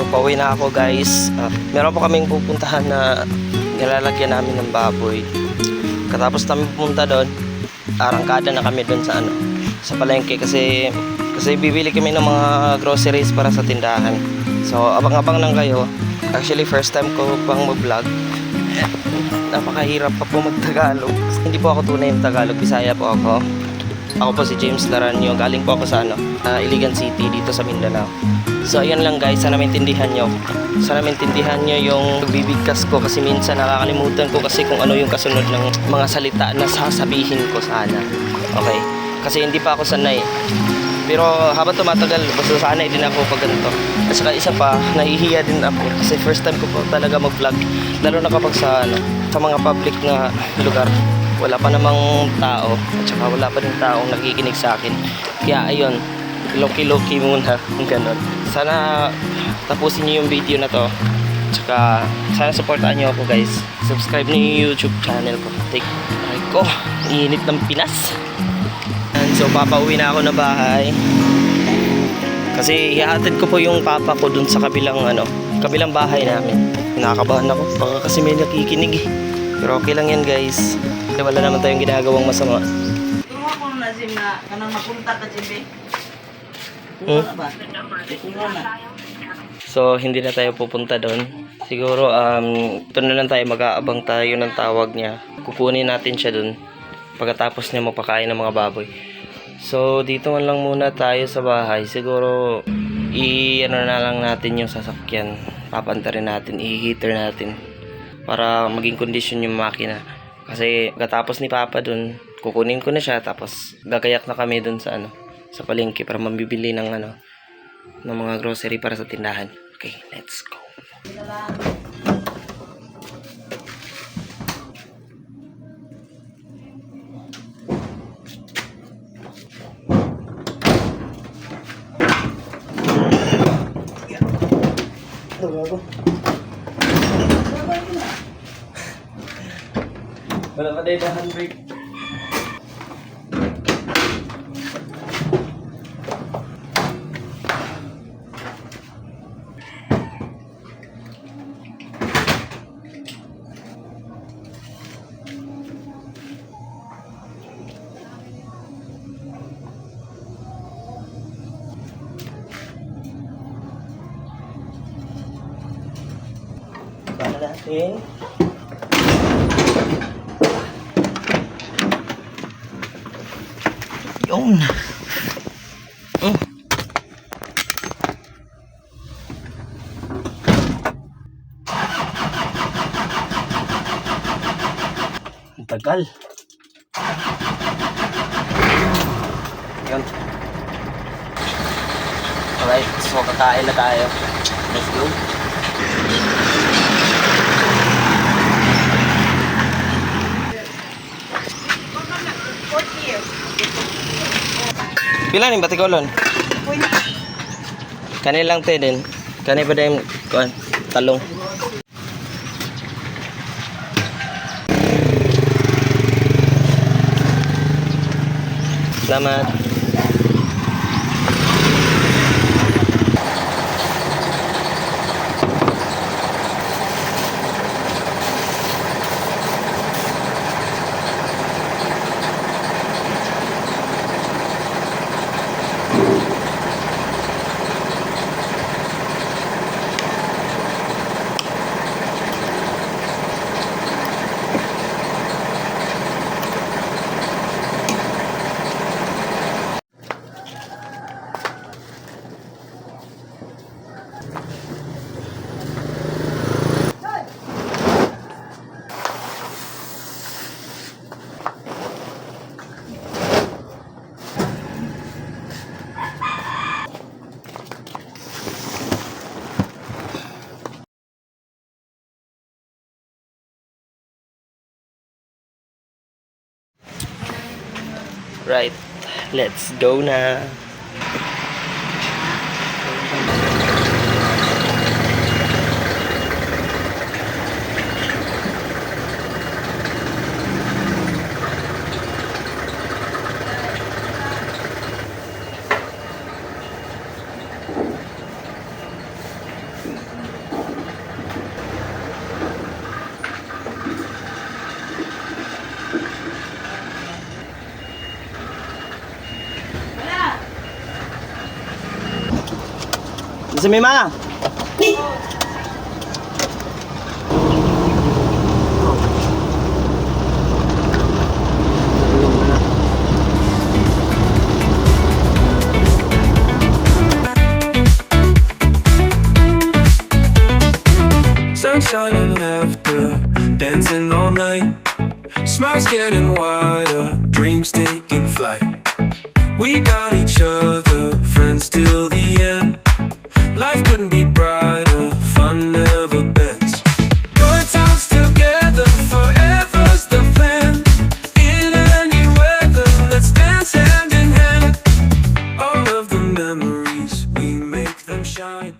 Pauwi na ako guys. Meron po kaming pupuntahan na nilalagyan namin ng baboy. Katapos namin pumunta doon, arangkada na kami doon sa sa palengke kasi bibili kami ng mga groceries para sa tindahan. So abang-abang lang kayo. Actually first time ko pang mag-vlog. Napakahirap pa po mag-Tagalog. Hindi po ako tunay yung Tagalog, Bisaya po ako. Ako po si James Laranyo. Galing po ako sa Iligan City dito sa Mindanao. So ayan lang guys, sana maintindihan nyo. Sana maintindihan nyo yung bibigkas ko kasi minsan nakakalimutan ko kasi kung ano yung kasunod ng mga salita na sasabihin ko sana. Okay? Kasi hindi pa ako sanay. Pero habang tumatagal, basta sanay din ako pag ganito. At saka isa pa, nahihiya din ako kasi first time ko po talaga mag-vlog. Lalo na kapag sa mga public na lugar. Wala pa namang tao at saka wala pa din taong nakikinig sa akin. Kaya ayun, loki-loki muna, ganon. Sana tapusin niyo yung video na to. Tsaka sana supportahan niyo ako guys. Subscribe niyo yung YouTube channel ko. Take ko, init ng Pinas. And so papauwi na ako na bahay. Kasi ihahatid ko po yung papa ko dun sa kabilang bahay namin. Nakakabahan ako, baka kasi may nakikinig eh. Pero okay lang yan guys. Wala naman tayong ginagawang masama. Tungwa ko na Jim na kanang mapunta ka Jim. So hindi na tayo pupunta doon. Siguro ito na lang tayo, mag-aabang tayo ng tawag niya. Kukunin natin siya doon pagkatapos niya magpakain ng mga baboy. So dito man lang muna tayo sa bahay. Siguro na lang natin yung sasakyan. Papantarin natin, i-heater natin para maging kondisyon yung makina. Kasi pagkatapos ni Papa doon, kukunin ko na siya tapos gagayak na kami doon sa sa palengke para mabibili ng ng mga grocery para sa tindahan. Okay, let's go. Wala pa tayo na handbrake. Baka natin. Yun. Ang tagal. Yun. Alright, so kakain na tayo. Let's go. Pila ni batikolon? Kani lang te din. Kani pa din kuan talong. Salamat. Right, let's go na. Si Mima. Sunshine and laughter, dancing all night. Smiles getting wider, dreams taking flight. We got each other, friends till the end. Life couldn't be brighter, fun never bends. Good times together, forever's the plan. In any weather, let's dance hand in hand. All of the memories, we make them shine.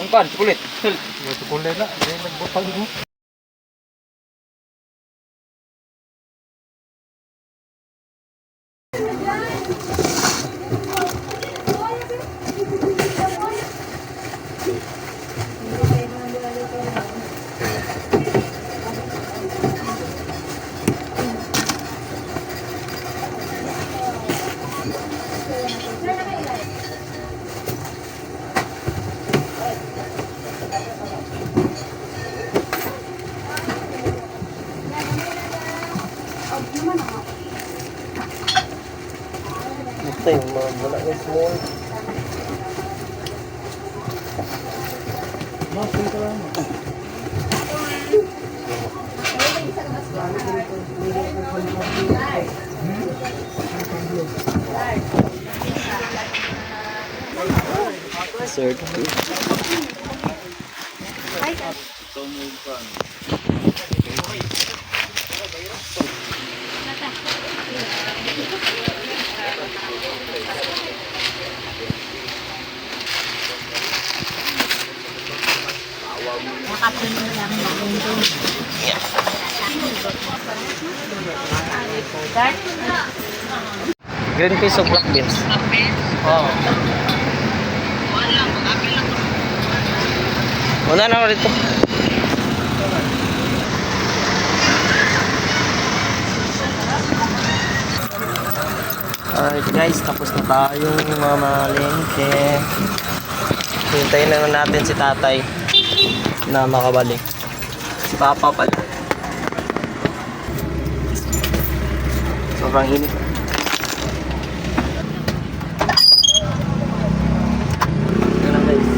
Ang kan, kulit. Kulit na, nagbutang mo. Ito yung mga wala yung small. Sir, green peas o black beans? Oo. Una na ako rito. Alright guys, tapos na tayong mamalengke. Hintayin na natin si tatay na makabalik. Si papa pala. Sobrang init. Yan lang guys.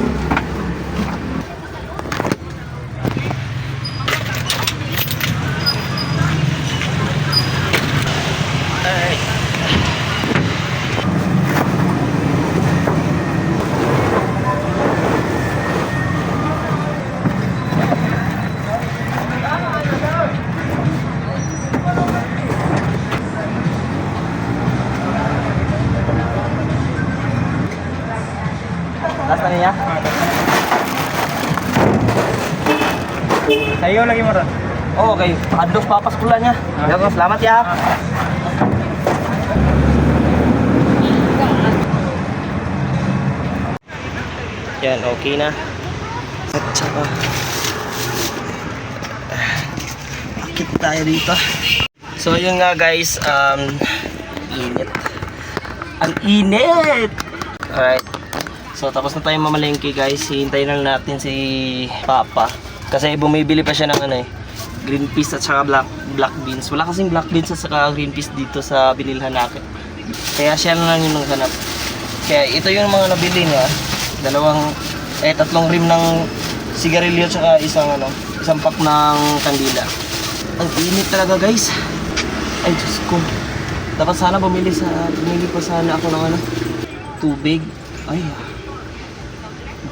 Alright. Last na niya? Sa'yo lagi mo ron. Oo, okay. Adlos papas pula niya. Salamat ya. Yan, okay na. At saka akit tayo dito. So yun nga guys, init. Ang init! Alright. So tapos na tayo mamalengke guys. Hihintayin lang natin si Papa. Kasi bumibili pa siya ng ano green peas at saka black beans. Wala kasing black beans at saka green peas dito sa binilhan natin. Kaya siya na lang yung naghanap. Kaya ito yung mga nabili niya. Tatlong rim ng sigarilyo at isang pack ng kandila. Ang init talaga guys. Ay Diyos ko. Dapat sana bumili pa sana ako ng tubig. Ay.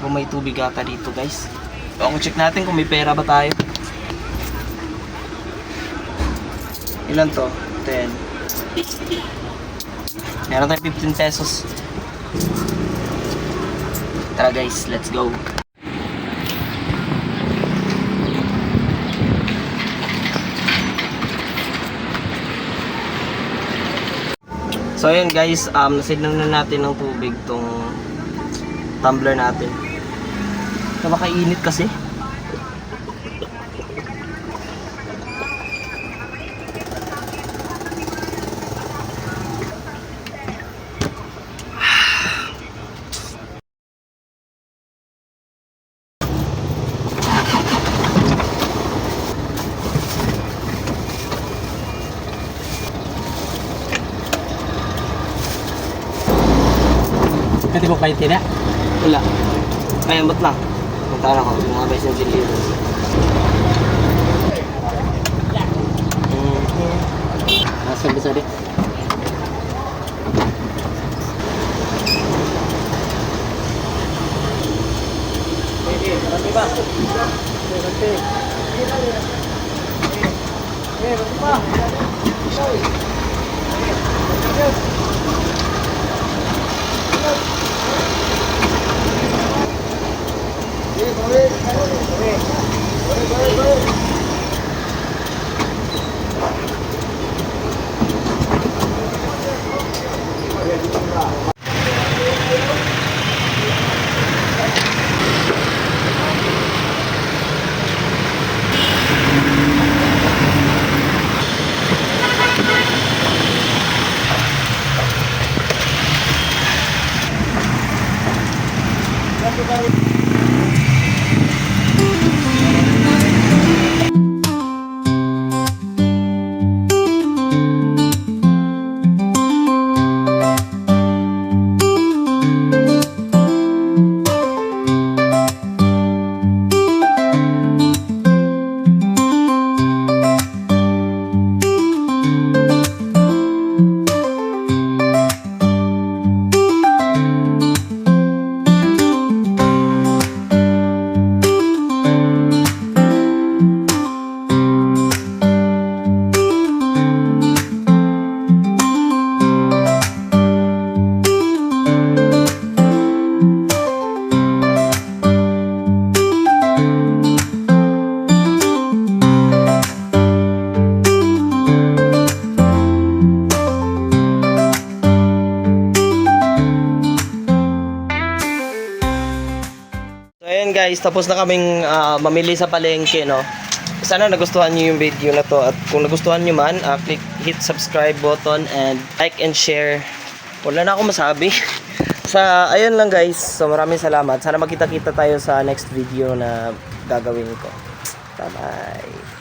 Kung may tubig ata dito guys. So, check natin kung may pera ba tayo. Ilan to? 10. Meron tayong 15 pesos. Tara guys, let's go. So ayun guys, nasignan na natin ng tubig tong tumbler natin. Napakainit kasi. Nanti mo kayo tira? Wala. Kaya ba't lang? Punta na ako. Yung mga vice engineers. Nasa bisa deh. guys, tapos na kaming mamili sa palengke, no? Sana nagustuhan niyo yung video na to. At kung nagustuhan niyo man, hit subscribe button and like and share. Wala na akong masabi. Ayun lang guys. So maraming salamat. Sana magkita-kita tayo sa next video na gagawin ko. Bye-bye.